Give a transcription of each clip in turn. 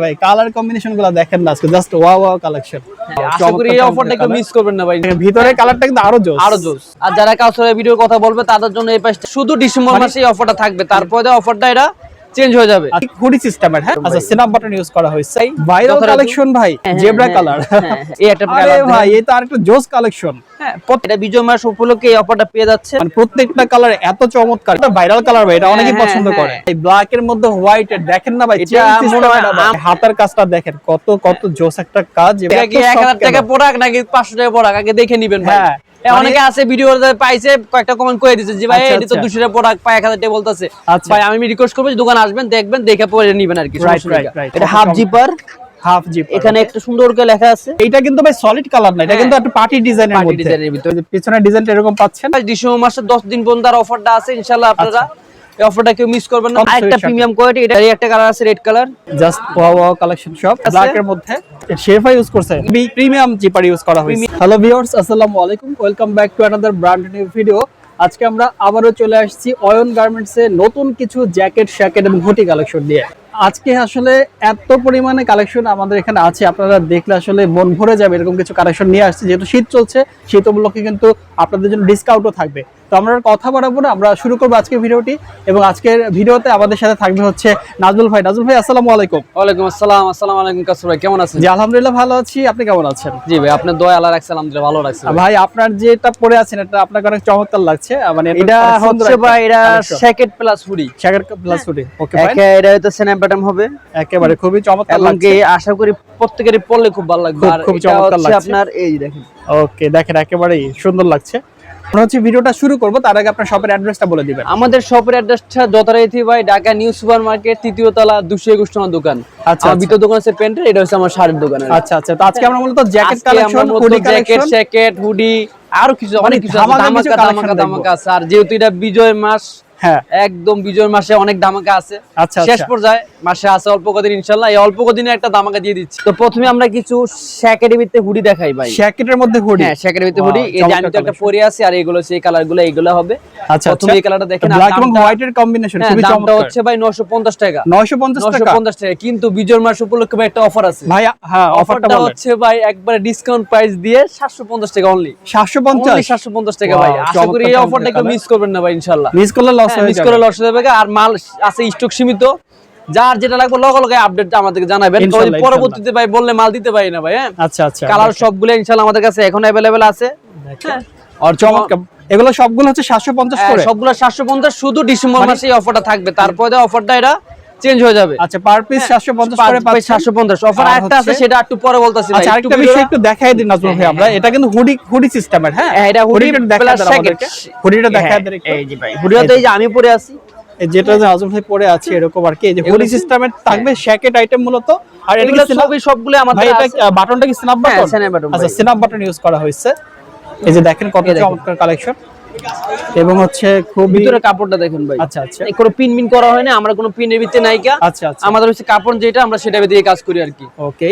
ভাই colour combination গুলো দেখেন না, আজকে জাস্ট ওয়াও ওয়াও কালেকশন। আশা করি এই অফারটা কেউ মিস করবেন না ভাই। ভিতরে কালারটা কিন্তু আরো জোস। আর যারা কাউসারের ভিডিওর কথা বলবে তাদের জন্য এই পাশটা শুধু ডিসেম্বর মাসে এই অফারটা থাকবে, তারপরে অফারটা এটা চেঞ্জ হয়ে যাবে। হুডি সিস্টেমের, হ্যাঁ আচ্ছা সিনাপ বাটন ইউজ করা হয়েছে। ভাইরাল কালেকশন ভাই, জেব্রা কালার। এই একটা আরে ভাই এটা আরেকটা জোস কালেকশন। হ্যাঁ এটা বিজয় মাস উপলক্ষে এই অফারটা পেয়ে যাচ্ছে। মানে প্রত্যেকটা কালার এত চমৎকার, এটা ভাইরাল কালার ভাই, এটা অনেকেই পছন্দ করে। এই ব্ল্যাক এর মধ্যে হোয়াইট এর দেখেন না ভাই, হাতার কাজটা দেখেন কত জোস একটা কাজ। এটা কি 1000 টাকা প্রোডাক্ট নাকি 500 টাকা প্রোডাক্ট আগে দেখে নেবেন ভাই। অনেকে আছে ভিডিওতে পাইছে কয়েকটা কমেন্ট করে দিয়েছে যে ভাই এটা তো 200 টাকা প্রোডাক্ট পায় 1000 টাকা বলতাছে। ভাই আমি রিকোয়েস্ট করব যে দোকানে আসবেন, দেখবেন, দেখে পরে নেবেন আর কি। এটা হাফ জিপার, হাফ জিপ, এখানে একটা সুন্দর করে লেখা আছে। এটা কিন্তু ভাই সলিড কালার না, এটা কিন্তু একটা পার্টি ডিজাইনের মধ্যে। ডিজাইনের ভিতরে পিছনের ডিজাইনটা এরকম পাচ্ছেন। ডিসেম্বর মাসের 10 দিন পর্যন্ত আর অফারটা আছে ইনশাআল্লাহ, আপনারা এই অফারটা কেউ মিস করবেন না। আরেকটা প্রিমিয়াম কোয়ালিটি, এটা একটা কালার আছে red colour, just wow collection সব ব্ল্যাক এর মধ্যে শেফা ইউজ করছে, প্রিমিয়াম জিপার ইউজ করা হয়েছে। হ্যালো ভিউয়ার্স, আসসালামু আলাইকুম, welcome back to another brand new video. আজকে আমরা আবারো চলে আসছি অয়ন গার্মেন্টস এ নতুন কিছু জ্যাকেট, শ্যাকেট এবং হুডি কালেকশন দিয়ে। আজকে আসলে এত পরিমাণে কালেকশন আমাদের এখানে আছে, আপনারা দেখলে আসলে মন ভরে যাবে এরকম কিছু কালেকশন নিয়ে আসছে। যেহেতু শীত চলছে, শীত উপলক্ষে কিন্তু আপনাদের জন্য ডিসকাউন্টও থাকবে। তো আমরা কথা বাড়াবো না, আমরা শুরু করবো আজকের ভিডিওটি। এবং আজকের ভিডিওতে আমাদের সাথে থাকবে হচ্ছে নাজমুল ভাই। নাজমুল ভাই আসসালামু আলাইকুম। ওয়ালাইকুম আসসালাম। আসসালামু আলাইকুম কাসর ভাই, কেমন আছেন? জি আলহামদুলিল্লাহ ভালো আছি, আপনি কেমন আছেন? জি ভাই আপনার দোয়া আল্লাহ রাখছে, আলহামদুলিল্লাহ ভালো রাখছে। ভাই আপনার যেটা পরে আছেন এটা আপনাকে অনেক চমৎকার লাগছে, মানে এটা হচ্ছে ভাই এটা শ্যাকেট প্লাস হুডি। শ্যাকেট প্লাস হুডি, ওকে ভাই। এটা হয়তো স্ন্যাপ বাটন হবে, একেবারে খুবই চমৎকার লাগছে। আশা করি প্রত্যেকেরই পরলে খুব ভালো লাগবে। আর খুব চমৎকার লাগছে আপনার এই দেখেন, ওকে দেখেন একেবারে সুন্দর লাগছে। আমরা হচ্ছে ভিডিওটা শুরু করব, তার আগে আপনার শপের অ্যাড্রেসটা বলে দিবেন। আমাদের শপের অ্যাড্রেসটা যথারীতি ভাই ঢাকা নিউ সুপার মার্কেট, তৃতীয় তলা, 221 নম্বর দোকান। আচ্ছা, ভিতর দোকান আছে প্যান্টের, এটা হচ্ছে আমার শাড়ির দোকান। আচ্ছা আচ্ছা, তো আজকে আমরা মূলত jacket collection, hoodie jacket, shacket, hoodie আরো কিছু অনেক কিছু ধামাকা আছে। আর যেহেতু এটা বিজয় মাস, হ্যাঁ একদম বিজয় মাসে অনেক ধামাকা আছে। আচ্ছা শেষ পর্যায়ে মাসে আছে অল্প কদিন, ইনশাআল্লাহ এই অল্প কদিনে একটা ধামাকা দিয়ে দিচ্ছি। তো প্রথমে আমরা কিছু শ্যাকেটের ভিতরে হুডি দেখাই ভাই। শ্যাকেটের মধ্যে হুডি, হ্যাঁ শ্যাকেটের ভিতরে হুডি। এই যে আমি তো একটা পরে আছি, আর এগুলো সেই কালারগুলো এইগুলো হবে। আচ্ছা প্রথমে এই কালারটা দেখেন, ব্ল্যাক এবং হোয়াইট এর কম্বিনেশন খুবই চমৎকার। দামটা হচ্ছে ভাই 950 টাকা। 950 টাকা, কিন্তু বিজয় মাস উপলক্ষে ভাই একটা অফার আছে ভাই। হ্যাঁ অফারটা হচ্ছে ভাই একবারে ডিসকাউন্ট প্রাইস দিয়ে 750 টাকা অনলি। 750 টাকা ভাই। আশা করি এই অফারটা কেউ মিস করবেন না ভাই, ইনশাআল্লাহ। মিস করলে লস হয়ে যাবে। আর মাল আছে স্টক সীমিত, যার যেটা লাগবে লগে আপডেট আমাদেরকে জানাবেন। পরবর্তীতে ভাই বললে মাল দিতে পারি না ভাই। হ্যাঁ আচ্ছা আচ্ছা, কালার সবগুলো ইনশাআল্লাহ আমাদের কাছে এখন अवेलेबल আছে। আর চমৎকার এগুলো সবগুলো হচ্ছে 750 করে, সবগুলো 750 শুধু ডিসেম্বর মাসে এই অফারটা থাকবে, তারপরে অফারটা এটা চেঞ্জ হয়ে যাবে। আচ্ছা পার পিস 750 করে পাচ্ছেন। 750 অফার একটা আছে, সেটা একটু পরে বলতাছি ভাই। আচ্ছা আরেকটা বিষয় একটু দেখাই দিন নাজমুল ভাই, আমরা এটা কিন্তু হুডি সিস্টেমের। হ্যাঁ এটা হুডিটা দেখাই দেন আমাদেরকে, হুডিটা দেখাই দেন। এই যে ভাই হুডিটা এই যে আমি পরে আছি, যেটা নাজমুল ভাই পরে আছে এরকম আর কি। এই যে হুডি সিস্টেমের থাকবে শ্যাকেট আইটেম মূলত। আর এগুলো সবগুলো আমাদের ভাই, এটা বাটনটা কি স্ন্যাপ বাটন? আচ্ছা স্ন্যাপ বাটন ইউজ করা হয়েছে। এই যে দেখেন কত চমৎকার কালেকশন, এবং হচ্ছে খুব ভিতরে কাপড়টা দেখেন ভাই। আচ্ছা আচ্ছা, কোনো পিন করা হয় না, আমরা কোনো পিনের ভিতরে নাইকা। আচ্ছা আচ্ছা, আমাদের হচ্ছে কাপড় যেটা আমরা সেটা দিয়ে কাজ করি আর কি। ওকে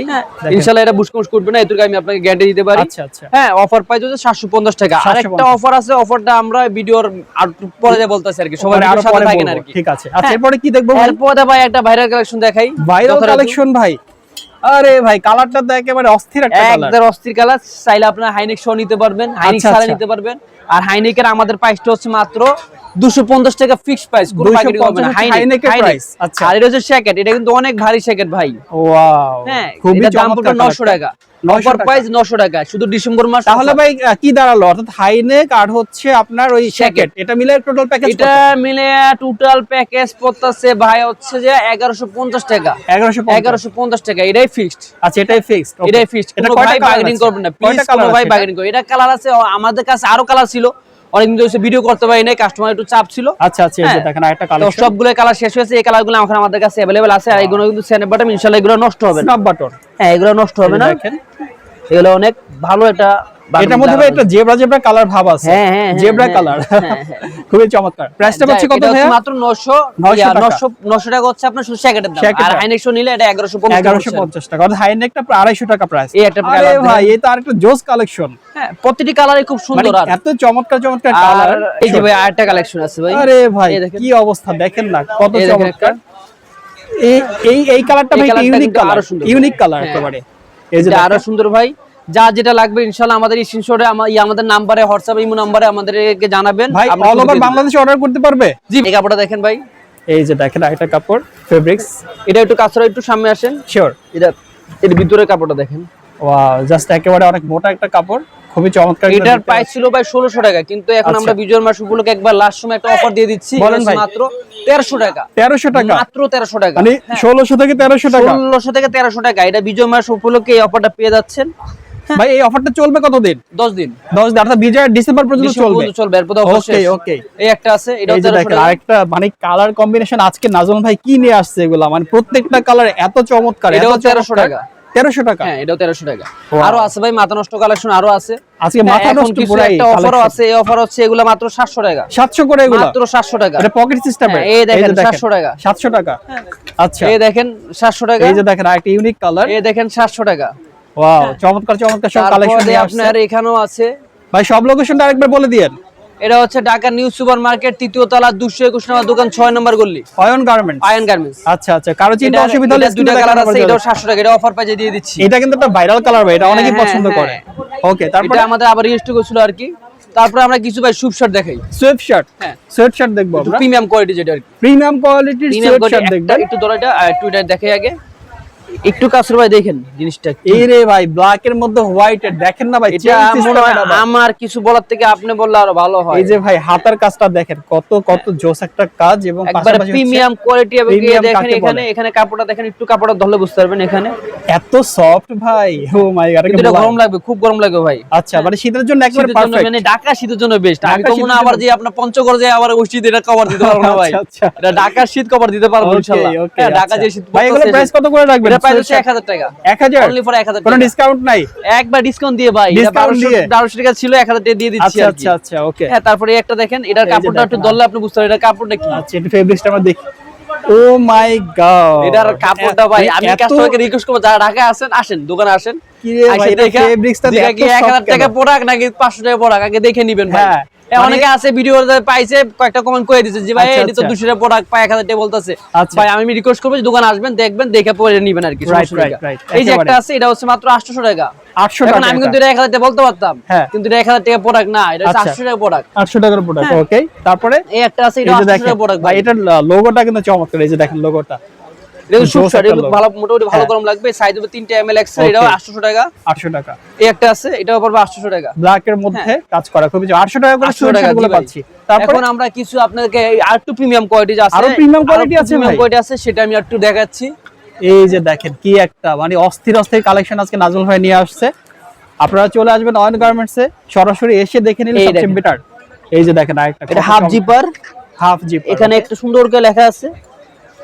ইনশাআল্লাহ এটা বুশকুশ করবে না, এটুকু আমি আপনাকে গ্যারান্টি দিতে পারি। আচ্ছা আচ্ছা, হ্যাঁ অফার প্রাইস হচ্ছে 750 টাকা। আরেকটা অফার আছে, অফারটা আমরা ভিডিওর আর পরে যা বলতাছি আর কি, সবাই আরো সাথে থাকেন আর কি। ঠিক আছে, আচ্ছা এরপরে কি দেখবো? এরপরে ভাই একটা ভাইরাল কালেকশন দেখাই। ভাইরাল কালেকশন ভাই, আরে ভাই কালারটা তো একেবারে অস্থির একটা কালার, একদম অস্থির কালার। চাইলে আপনারা হাইনেক শো নিতে পারবেন, হাইনেক সারা নিতে পারবেন। আর হাইনেকের আমাদের প্রাইসটা হচ্ছে মাত্র 250 টাকা ফিক্সড প্রাইস, কোনো মার্কেটিং হবে না। হাইনেকের প্রাইস। আচ্ছা আর এটা হচ্ছে শ্যাকেট, এটা কিন্তু অনেক ভারী শ্যাকেট ভাই। ওয়াও, হ্যাঁ খুবই দাম পড়বে 900 টাকা। অফার প্রাইস 900 টাকা শুধু ডিসেম্বর মাস। তাহলে ভাই কি দাঁড়ালো? অর্থাৎ হাইনেক আর হচ্ছে আপনার ওই শ্যাকেট, এটা মিলে টোটাল প্যাকেজ, এটা মিলে টোটাল প্যাকেজ পড়তেছে ভাই হচ্ছে যে 1150 টাকা। 1150 টাকা, এটাই ফিক্সড। আচ্ছা এটাই ফিক্সড, এটাই ফিক্সড। কোনো ভাই বার্গেনিং করবেন না প্লিজ, কোনো ভাই বার্গেনিং করবেন। এটা কালার আছে, আমাদের কাছে আরো কালার ছিল, অনেকদিন ধরে ভিডিও করতে পারি নাই, কাস্টমার একটু চাপ ছিল। আচ্ছা আচ্ছা, এই যে দেখেন আরেকটা কালেকশন, সবগুলো কালার শেষ হয়েছে। এই কালারগুলো এখন আমাদের কাছে अवेलेबल আছে। আর এগুলো কিন্তু স্ন্যাপ বাটন, ইনশাআল্লাহ এগুলো নষ্ট হবে না। স্ন্যাপ বাটন, হ্যাঁ এগুলো নষ্ট হবে না। দেখেন এগুলো অনেক ভালো। এটার মধ্যে ভাই একটা জেব্রা কালার ভাব আছে। হ্যাঁ জেব্রা কালার, খুবই চমৎকার। প্রাইসটা হচ্ছে কত ভাই? মাত্র 900 টাকা হচ্ছে আপনার শুধু শ্যাকেটের দাম। আর হাইনেকশো নিলে এটা 1150 টাকা। আর হাইনেকটা 250 টাকা প্রাইস। এই একটা আরে ভাই এটা আরেকটা জোস কালেকশন। হ্যাঁ প্রতিটি কালারই খুব সুন্দর, আর এত চমৎকার কালার। এই যে ভাই আরেকটা কালেকশন আছে ভাই। আরে ভাই কি অবস্থা দেখেন না, কত চমৎকার। এই কালারটা ভাই ইউনিক কালার, আরো সুন্দর, ইউনিক কালার একেবারে। এই যে আরো সুন্দর ভাই। যা যেটা লাগবে ইনশাআল্লাহ আমাদের স্ক্রিনশটে আমাদের নাম্বারে, হোয়াটসঅ্যাপ ইমো নাম্বারে আমাদেরকে জানাবেন। ভাই অল ওভার বাংলাদেশে অর্ডার করতে পারবে? জি, এই কাপড়টা দেখেন ভাই। এই যে দেখেন আরেকটা কাপড় ফেব্রিক্স, এটা একটু কাছরা, একটু সামনে আসেন। শিওর। এর ভিতরে কাপড়টা দেখেন, ওয়াও, জাস্ট একেবারে অনেক মোটা একটা কাপড়, খুবই চমৎকার। এটার প্রাইস ছিল ভাই 1600 টাকা, কিন্তু এখন আমরা বিজয় মাস উপলক্ষে একবার লাস্ট সময় একটা অফার দিয়ে দিচ্ছি। বলেন ভাই। মাত্র 1300 টাকা। 1300 টাকা, মাত্র 1300 টাকা, মানে 1600 থেকে 1300 টাকা, 1600 থেকে 1300 টাকা। এটা বিজয় মাস উপলক্ষে এই অফারটা পেয়ে যাচ্ছেন। ভাই এই অফারটা চলবে কতদিন? 10 দিন। 10 দিন, অর্থাৎ বিজয় ডিসেম্বর পর্যন্ত চলবে। এরপর অবশ্যই ওকে। এই একটা আছে, এটা এই যে দেখেন আরেকটা, মানে কালার কম্বিনেশন আজকে নাজমুল ভাই কি নিয়ে আসছে এগুলা, মানে প্রত্যেকটা কালার এত চমৎকার। এটাও 1300 টাকা। 1300 টাকা, হ্যাঁ এটাও 1300 টাকা। আরো আছে ভাই মাথা নষ্ট কালেকশন, আরো আছে আজকে মাথা নষ্ট পুরাই একটা অফারও আছে। এই অফার হচ্ছে এগুলা মাত্র 700 টাকা। 700 করে এগুলা, মাত্র 700 টাকা। এটা পকেট সিস্টেমে। এই দেখেন 700 টাকা, 700 টাকা। আচ্ছা, এই দেখেন 700 টাকা। এই যে দেখেন আরেকটা ইউনিক কালার, এই দেখেন 700 টাকা। ওয়াও, চমৎকার চমৎকার সব কালেকশন নিয়ে আসছে। আপনার এখানেও আছে ভাই, সব লোকেশনটা আরেকবার বলে দিয়েন। এটা হচ্ছে ঢাকা নিউ সুপার মার্কেট, 3য় তলা, 221 নম্বর দোকান, 6 নম্বর গলি, অয়ন গার্মেন্টস। Ion garments. আচ্ছা আচ্ছা, কারো চিন্তা অসুবিধা হলে দুটো কালার আছে, এটাও 700 টাকা। এটা অফার প্রাইজে দিয়ে দিচ্ছি। এটা কিন্তু একটা ভাইরাল কালার ভাই, এটা অনেকেই পছন্দ করে। ওকে, তারপরে এটা আমাদের আবার রিস্টক ছিল আর কি। তারপরে আমরা কিছু ভাই সুপ শার্ট দেখাই। সুইফট শার্ট, হ্যাঁ সুইফট শার্ট দেখবো আমরা, প্রিমিয়াম কোয়ালিটি যেটা আর কি। প্রিমিয়াম কোয়ালিটির সুইফট শার্ট দেখবো। একটু ধরো এটা, একটু এটা দেখাই আগে, একটু কাছর ভাই দেখেন জিনিসটা। এই রে ভাই, ব্ল্যাক এর মধ্যে হোয়াইট এর দেখেন না ভাই, এটা মনে হয় আমার কিছু বলার থেকে আপনি বললে আরো ভালো হয়। এই যে ভাই হাতার কাজটা দেখেন, কত কত জোস একটা কাজ, এবং পাশাপাশি প্রিমিয়াম কোয়ালিটি। এবং দেখেন এখানে কাপড়টা দেখেন, একটু কাপড়টা ধরলে বুঝতে পারবেন এখানে এত সফট ভাই। ও মাই গড, এটা গরম লাগবে, খুব গরম লাগবে ভাই। আচ্ছা, মানে শীতের জন্য একবারে পারফেক্ট, মানে ঢাকা শীতের জন্য বেস্ট। আমি তো মনে আবার যে আপনার পঞ্চগড় যে আবার ওই শীত এটা কভার দিতে পারবো না ভাই। এটা ঢাকার শীত কভার দিতে পারবো ইনশাআল্লাহ। হ্যাঁ, ঢাকা যে শীত ভাই, এগুলো প্রাইস কত করে রাখবেন? এটা প্রাইস হচ্ছে 1000 টাকা। 1000 অনলি ফর 1000 টাকা। কোনো ডিসকাউন্ট নাই? একবার ডিসকাউন্ট দিয়ে ভাই, এটা 1200 টাকা ছিল, 1000 টাকা দিয়ে দিচ্ছি আর কি। আচ্ছা আচ্ছা, ওকে। হ্যাঁ, তারপরে একটা দেখেন, এটার কাপড়টা একটু ধরলে আপনি বুঝতে পারবেন এটা কাপড়টা কি। আচ্ছা, এটা ফেব্রিক্সটা আমরা দেখি। ও মাই গড, এটার কাপড়টা ভাই, আমি কাস্টমারকে রিকোয়েস্ট করব যারা ঢাকা আসেন, আসেন দোকানে আসেন, কি রে ভাই, এটা ফেব্রিক্সটা দেখে কি 1000 টাকা প্রোডাক্ট নাকি 500 টাকা প্রোডাক্ট আগে দেখে নেবেন ভাই। অনেকে আছে ভিডিওতে পাইছে, কয়েকটা কমেন্ট করে দিয়েছে যে ভাই এটা তো 200 টাকা প্রোডাক্ট পায় 1000 টাকা বলতাছে। ভাই আমি রিকোয়েস্ট করব যে দোকানে আসবেন, দেখবেন, দেখে পরে নেবেন আর কি। এই যে একটা আছে, এটা হচ্ছে মাত্র 800 টাকা। 800 এখন টাকা, আমি কিন্তু এটা 1000 টাকা বলতে পারতাম, কিন্তু এটা 1000 টাকা প্রোডাক্ট না, এটা 800 টাকা প্রোডাক্ট। 800 টাকার প্রোডাক্ট, ওকে। তারপরে এই একটা আছে, এটা 800 টাকা প্রোডাক্ট ভাই। এটার লোগোটা কিন্তু চমৎকার, এই যে দেখেন লোগোটা। এটা সুপ শার্ট, এটা ভালো, মোটামুটি ভালো গরম লাগবে। সাইজ হবে 3টা ml এক্সেল, এটাও 800 টাকা। 800 টাকা। এই একটা আছে, এটাও পড়বে 800 টাকা। ব্ল্যাক এর মধ্যে কাজ করা, খুবই 800 টাকা করে সুইট শার্টগুলো পাচ্ছি। তারপর এখন আমরা কিছু আপনাদেরকে আর একটু প্রিমিয়াম কোয়ালিটি আছে, আরো প্রিমিয়াম কোয়ালিটি আছে ভাই, প্রিমিয়াম কোয়ালিটি আছে, সেটা আমি একটু দেখাচ্ছি। এই যে দেখেন কি একটা, মানে অস্থির অস্থির কালেকশন আজকে নাজমুল ভাই নিয়ে আসছে। আপনারা চলে আসবেন অয়ন গার্মেন্টসে, সরাসরি এসে দেখে নিলে সবচেয়ে বেটার। এই যে দেখেন আরেকটা, এটা হাফ জিপার, হাফ জিপার। এখানে একটা সুন্দর করে লেখা আছে,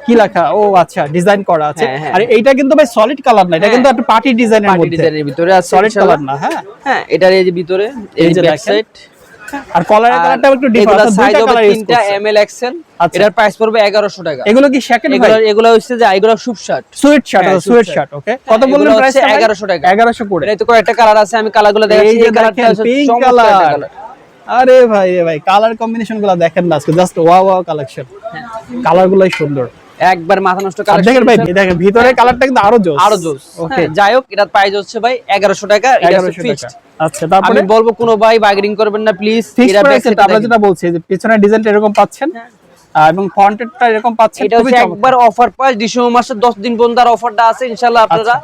কি লেখা? ও আচ্ছা, ডিজাইন করা আছে। আর এইটা কিন্তু ভাই সলিড কালার না, এটা কিন্তু একটা পার্টি ডিজাইনের মধ্যে, পার্টি ডিজাইনের ভিতরে আছে, সলিড কালার না। হ্যাঁ হ্যাঁ, এটার এই যে ভিতরে এই যে ব্যাক সাইড, আর কলারের কালারটা একটু ডিফারেন্ট, সাইজ হবে 3টা ml এক্সেল। এটার প্রাইস পড়বে 1100 টাকা। এগুলো কি সেকেন্ড ভাই? এগুলো হচ্ছে যে এগুলো সুপ shirt, sweat shirt, sweat shirt, okay. কত বললেন প্রাইস? 1100 টাকা। 1100 করে। এটা তো কয়েকটা কালার আছে, আমি কালারগুলো দেখাচ্ছি। এই কালারটা হচ্ছে পিঙ্ক চমৎকার একটা কালার। আরে ভাই রে ভাই, কালার কম্বিনেশনগুলো দেখেন না আজকে, জাস্ট ওয়াও ওয়াও কালেকশন। কালারগুলোই সুন্দর, একবার মাথা নষ্ট কালার। দেখেন ভাই, দেখেন ভিতরে কালারটা কিন্তু আরো জোস, আরো জোস। ওকে, যাই হোক, এটার প্রাইস হচ্ছে ভাই 1100 টাকা। এটা ফিক্সড। আচ্ছা, তারপরে আমি বলবো কোনো ভাই বার্গেনিং করবেন না প্লিজ। এটা আমরা যেটা বলছি যে পিছনের ডিজাইনটা এরকম পাচ্ছেন, এবং ফন্টেডটা এরকম পাচ্ছেন। এটা হচ্ছে একবার অফার প্রাইস, ডিসেম্বর মাসের 10 দিন পর্যন্ত আর অফারটা আছে ইনশাআল্লাহ। আপনারা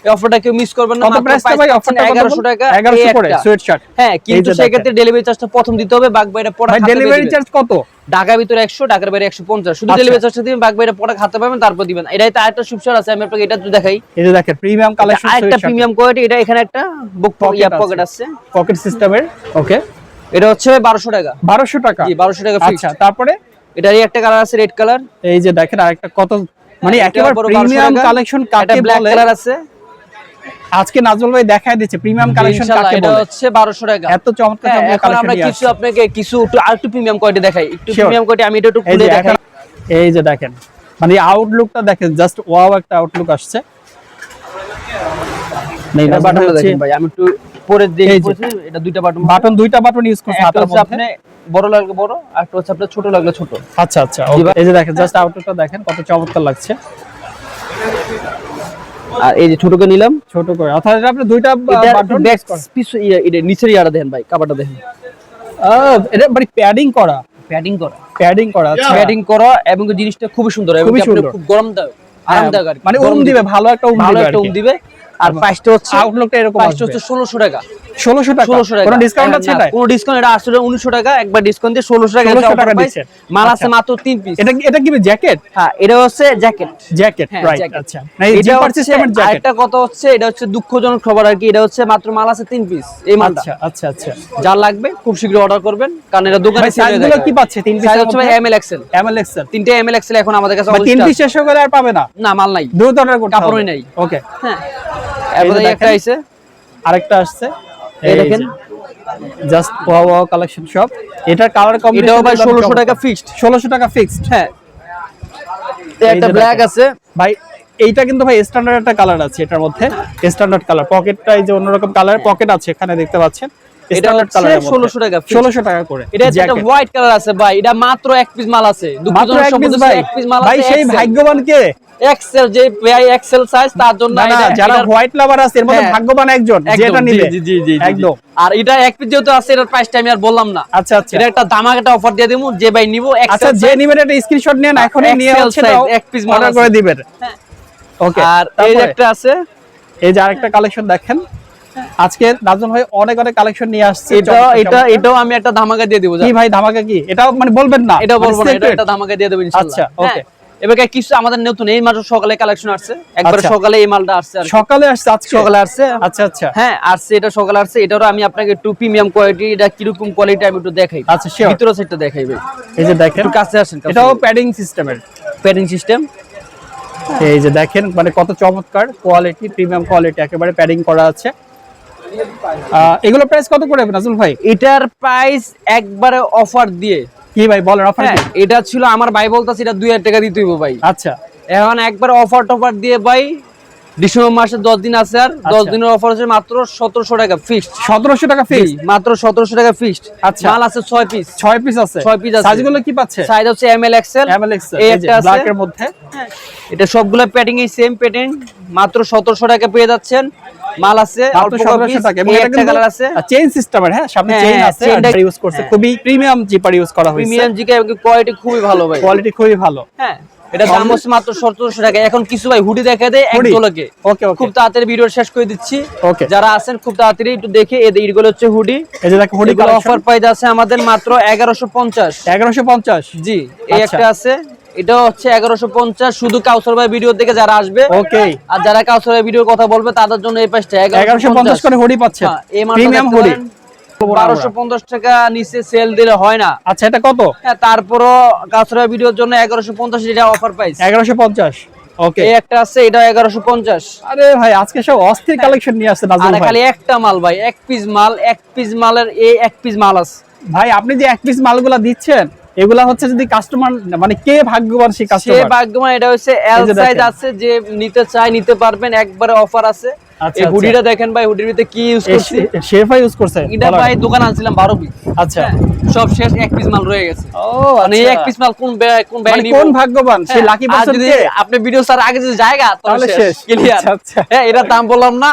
এই অফারটা কেউ মিস করবেন না। কত প্রাইসটা ভাই? অফারটা 1100 টাকা, 1100 করে সুইট শার্ট। হ্যাঁ, কিন্তু সেক্ষেত্রে ডেলিভারি চার্জটা প্রথম দিতে হবে, বাকি বাইরে পড়া খাতে। ডেলিভারি চার্জ কত? ঢাকার ভিতরে 100, ঢাকার বাইরে 150। শুধু ডেলিভারি চার্জটা দিবেন, বাকি বাইরে পড়া খাতে পাবেন, তারপর দিবেন। এটাই তো আরেকটা সুপ শার্ট আছে, আমি আপনাকে এটা একটু দেখাই। এই যে দেখেন প্রিমিয়াম কালেকশন, আরেকটা প্রিমিয়াম কোয়ালিটি। এটা এখানে একটা বুক পকেট আছে, পকেট সিস্টেমের, ওকে। এটা হচ্ছে 1200 টাকা। 1200 টাকা, জি 1200 টাকা ফিক্সড। আচ্ছা, তারপরে এটারই একটা কালার আছে, রেড কালার। এই যে দেখেন আরেকটা, কত মানে একেবারে প্রিমিয়াম কালেকশন কাকে ব্ল্যাক বলে কালার আছে। আজকে নাজমুল ভাই দেখায় দিচ্ছে প্রিমিয়াম কালেকশন কাকে বলে। এটা হচ্ছে 1200 টাকা। এত চমৎকার চমৎকার কালেকশন আমরা কিছু আপনাকে কিছু আরেকটু প্রিমিয়াম কোয়ালিটি দেখাই। একটু প্রিমিয়াম কোয়ালিটি আমি এটা একটু খুলে দেখাই। এই যে দেখেন, মানে আউটলুকটা দেখেন, জাস্ট ওয়াও একটা আউটলুক আসছে। নেই না বাটনটা দেখেন ভাই, আমি একটু পরে দেখি। এটা দুইটা বাটন ইউজ করতে হাতের মধ্যে। আপনি বড় লাগলে বড়, আর একটা হচ্ছে আপনার ছোট লাগলে ছোট। আচ্ছা আচ্ছা, ওকে। এই যে দেখেন জাস্ট আউটলুকটা দেখেন, কত চমৎকার লাগছে। আর এই যে ছোটকে নিলাম, ছোট করে অর্থাৎ এটা আপনি দুইটা বাটন ব্যাক পিস এটা নিচের ইয়াটা দেখেন ভাই, কাপড়টা দেখেন, এটা মানে প্যাডিং করা, প্যাডিং করা আচ্ছা প্যাডিং করা এবং জিনিসটা খুবই সুন্দর এবং খুব গরমদায়ক, আরামদায়ক আর কি। মানে ওম দিবে, ভালো একটা ওম দিবে। আর প্রাইসটা হচ্ছে আউটলুকটা এরকম প্রাইসটা হচ্ছে 1600 টাকা। 1600 টাকা, 1600 টাকা কোনো ডিসকাউন্ট আছে এটা? কোনো ডিসকাউন্ট, এটা আসলে 1900 টাকা, একবার ডিসকাউন্ট দিয়ে 1600 টাকা 1600 টাকা দিচ্ছে। মাল আছে মাত্র 3 পিস। এটা কি জ্যাকেট? হ্যাঁ, এটা হচ্ছে জ্যাকেট, রাইট আচ্ছা। না এই এটা জিপার হচ্ছে সিস্টেমের জ্যাকেট। আরেকটা কথা হচ্ছে, এটা হচ্ছে দুঃখজনক খবর আর কি, এটা হচ্ছে মাত্র মাল আছে 3 পিস এই মালটা। আচ্ছা আচ্ছা। যার লাগবে খুব শীঘ্র অর্ডার করবেন, কারণ এটা দোকানে সেল হয়ে সাইজগুলো কি পাচ্ছে? 3 পিস সাইজ হচ্ছে এম এল এক্সেল, তিনটে এম এল এক্সেল এখন আমাদের কাছে 3 পিস শেষ হয়ে গেলে আর পাবে না? না, মাল নাই, দ্রুত অর্ডার করতে হবে, কাপড়ই নাই। ওকে হ্যাঁ, এরপরে একটা আইছে, আরেকটা আসছে, এই দেখেন জাস্ট ওয়াও কালেকশন শপ। এটার কালার কম্বিনেশন এটাও ভাই 1600 টাকা ফিক্সড। 1600 টাকা ফিক্সড। হ্যাঁ, একটা ব্ল্যাক আছে ভাই, এইটা কিন্তু ভাই স্ট্যান্ডার্ড একটা কালার আছে এটার মধ্যে, স্ট্যান্ডার্ড কালার। পকেটটা এই যে অন্যরকম কালার পকেট আছে এখানে দেখতে পাচ্ছেন। এটা হচ্ছে 1600 টাকা, 1600 টাকা করে। এটা একটা হোয়াইট কালার আছে ভাই, এটা মাত্র এক পিস মাল আছে, মাত্র এক পিস মাল আছে। ভাই সেই ভাগ্যবান কে? এক্সেল যে ভাই এক্সেল সাইজ, তার জন্য না যারা হোয়াইট লাভার আছে এর মধ্যে ভাগ্যবান একজন যেটা নিবে। জি একদম। আর এটা এক পিস যেহেতু আছে, এটার প্রাইসটা আমি আর বললাম না। আচ্ছা। এটা একটা ধামাকা অফার দিয়ে দেবো, যে ভাই নিবো আচ্ছা, যে নিবেন এটা স্ক্রিনশট নিয়ে এখনই নিয়ে হচ্ছে এক পিস মাল অর্ডার করে দিবেন। ওকে। আর এই একটা আছে, এই যে আরেকটা কালেকশন দেখেন, আজকে নাজমুল ভাই অনেক কালেকশন নিয়ে আসছে। এটাও আমি একটা ধামাকা দিয়ে দেব। কি ভাই ধামাকা কি? এটাও মানে বলবেন না? এটা বলবো না, এটা একটা ধামাকা দিয়ে দেব ইনশাআল্লাহ। আচ্ছা, ওকে। এবার কিছু আমাদের নতুন এই মাত্র সকালে কালেকশন আসছে, একবার সকালে এই মালটা আসছে, আর সকালে আসছে, আজকে সকালে আসছে। আচ্ছা। হ্যাঁ, আসছে, এটা সকালে আসছে। এটারও আমি আপনাকে একটু প্রিমিয়াম কোয়ালিটি, এটা কিরকম কোয়ালিটি আমি একটু দেখাই। আচ্ছা, শিওর। ভিতরে সেটটা দেখাই ভাই, এই যে দেখেন, একটু কাছে আসেন। এটাও প্যাডিং সিস্টেমের, প্যাডিং সিস্টেম। এই যে দেখেন মানে কত চমৎকার কোয়ালিটি, প্রিমিয়াম কোয়ালিটি, একেবারে প্যাডিং করা আছে। এগুলো প্রাইস কত করে নাজমুল ভাই? এটার প্রাইস একবারে অফার দিয়ে। কি ভাই বলেন অফার কি? এটা ছিল আমার ভাই বলতাছে এটা 2000 টাকা দিতে হইব ভাই। আচ্ছা, এখন একবার অফার টফার দিয়ে ভাই, ডিসেম্বর মাসে 10 দিন আছে, আর 10 দিনের অফার আছে মাত্র 1700 টাকা ফিক্সড। 1700 টাকা ফিক্সড, মাত্র 1700 টাকা ফিক্সড। আচ্ছা, মাল আছে 6 পিস। 6 পিস আছে। সাইজগুলো কি পাচ্ছে? সাইজ হচ্ছে এম এল এক্সেল। এই যে ব্ল্যাক এর মধ্যে, এটা সবগুলো প্যাডিং এই সেম প্যাটার্ন, মাত্র 1700 টাকা পেয়ে যাচ্ছেন। মাল আছে অল্প 1700 টাকা। এবং এটা কিন্তু কালার আছে, চেইন সিস্টেমের। হ্যাঁ, সামনে চেইন আছে, আর ইউজ করছে খুবই প্রিমিয়াম জিপার ইউজ করা হয়েছে। প্রিমিয়াম জিকে এবং কোয়ালিটি খুবই ভালো ভাই, কোয়ালিটি খুবই ভালো। হ্যাঁ, এটা দাম হচ্ছে মাত্র 1700 টাকা। এখন কিছু ভাই হুডি দেখা দেয় এক ঝলকে। ওকে, খুব তাড়াতাড়ি ভিডিও শেষ করে দিচ্ছি। ওকে, যারা আছেন খুব তাড়াতাড়ি একটু দেখে, এইগুলো হচ্ছে হুডি। এই যে দেখো হুডি কালেকশন, অফার প্রাইস আছে আমাদের মাত্র 1150। 1150, জি। এই একটা আছে, এটা হচ্ছে 1150, শুধু কাউসার ভাই ভিডিও দেখে যারা আসবে। ওকে। আর যারা কাউসার ভাই ভিডিওর কথা বলবে তাদের জন্য এই প্রাইসটা 1150 করে হুডি পাচ্ছেন, প্রিমিয়াম হুডি। 1250 টাকা নিচে সেল দিলে হয় না। আচ্ছা, এটা কত? হ্যাঁ, তারপরও কাউসার ভাই ভিডিওর জন্য 1150, এটা অফার প্রাইস 1150। ওকে। এই একটা আছে, এটা 1150। আরে ভাই আজকে সব অস্থির কালেকশন নিয়ে আসছে নাজমুল আর ভাই। খালি একটা মাল ভাই, এক পিস মাল, এক পিস মালের এই এক পিস মাল আছে ভাই। আপনি যে এক পিস মালগুলা দিচ্ছেন, এগুলা হচ্ছে যদি কাস্টমার মানে কে ভাগ্যবান সেই সে কাস্টমার। ভাগ্যবান। এটা হচ্ছে এল সাইজ আছে, যে নিতে চায় নিতে পারবেন, একবারে অফার আছে। এই হুডিটা দেখেন ভাই, হুডির ভিতরে কি ইউজ করছি, শেরফা ইউজ করছে। এটা ভাই দোকান আনছিলাম 12 পিস। আচ্ছা, সব শেষ, এক পিস মাল রয়ে গেছে। ও মানে এক পিস মাল কোন ভাই নিব, কোন ভাগ্যবান সেই লাকি পারসন কে? আপনি ভিডিও স্যার আগে যে জায়গা তাহলে শেষ, ক্লিয়ার। আচ্ছা, হ্যাঁ, এটা দাম বললাম না,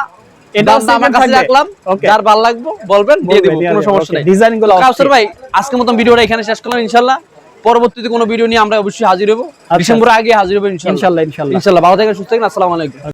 এটা আমার কাছে রাখলাম। যার ভালো লাগবে বলবেন, দিয়ে দেব, কোনো সমস্যা নাই। ডিজাইনগুলো কাউসার ভাই আজকের মত ভিডিওটা এখানে শেষ করলাম। ইনশাআল্লাহ পরবর্তীতে কোনো ভিডিও নিয়ে আমরা অবশ্যই হাজির হব, ডিসেম্বরের আগে হাজির হব ইনশাআল্লাহ। ইনশাআল্লাহ। ভালো থাকেন, সুস্থ থাকেন। আসসালামু আলাইকুম।